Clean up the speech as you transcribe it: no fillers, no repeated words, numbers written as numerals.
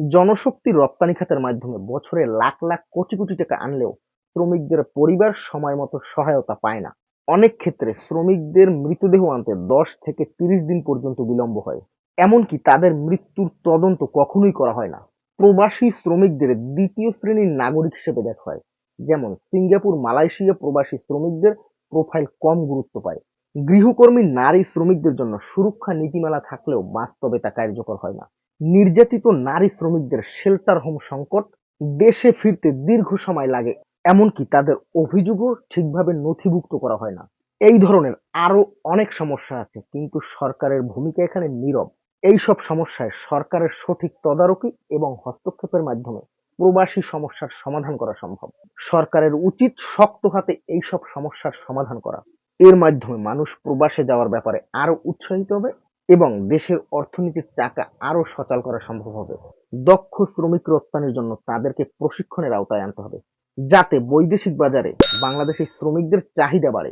জনশক্তি রপ্তানি খাতের মাধ্যমে বছরে লাখ লাখ কোটি কোটি টাকা আনলেও শ্রমিকদের পরিবার সময় মতো সহায়তা পায় না। অনেক ক্ষেত্রে শ্রমিকদের মৃতদেহ আনতে 10 থেকে 30 দিন পর্যন্ত বিলম্ব হয়। এমনকি তাদের মৃত্যুর তদন্ত কখনোই করা হয় না। প্রবাসী শ্রমিকদের দ্বিতীয় শ্রেণীর নাগরিক হিসেবে দেখা হয়। যেমন সিঙ্গাপুর, মালয়েশিয়া প্রবাসী শ্রমিকদের প্রোফাইল কম গুরুত্ব পায়। গৃহকর্মী নারী শ্রমিকদের জন্য সুরক্ষা নীতিমালা থাকলেও বাস্তবে তা কার্যকর হয় না। নির্যাতিত নারী শ্রমিকদের শেল্টার হোম সংকট, দেশে ফিরতে দীর্ঘ সময় লাগে, এমনকি তাদের অভিযোগও ঠিকভাবে নথিভুক্ত করা হয় না। এই ধরনের আরো অনেক সমস্যা আছে, কিন্তু সরকারের ভূমিকা এখানে নীরব। এইসব সমস্যায় সরকারের সঠিক তদারকি এবং হস্তক্ষেপের মাধ্যমে প্রবাসী সমস্যার সমাধান করা সম্ভব। সরকারের উচিত শক্ত হাতে এইসব সমস্যার সমাধান করা। এর মাধ্যমে মানুষ প্রবাসে যাওয়ার ব্যাপারে আরো উৎসাহিত হবে এবং দেশের অর্থনীতির চাকা আরো সচল করা সম্ভব হবে। দক্ষ শ্রমিক রপ্তানির জন্য তাদেরকে প্রশিক্ষণের আওতায় আনতে হবে, যাতে বৈদেশিক বাজারে বাংলাদেশি শ্রমিকদের চাহিদা বাড়ে।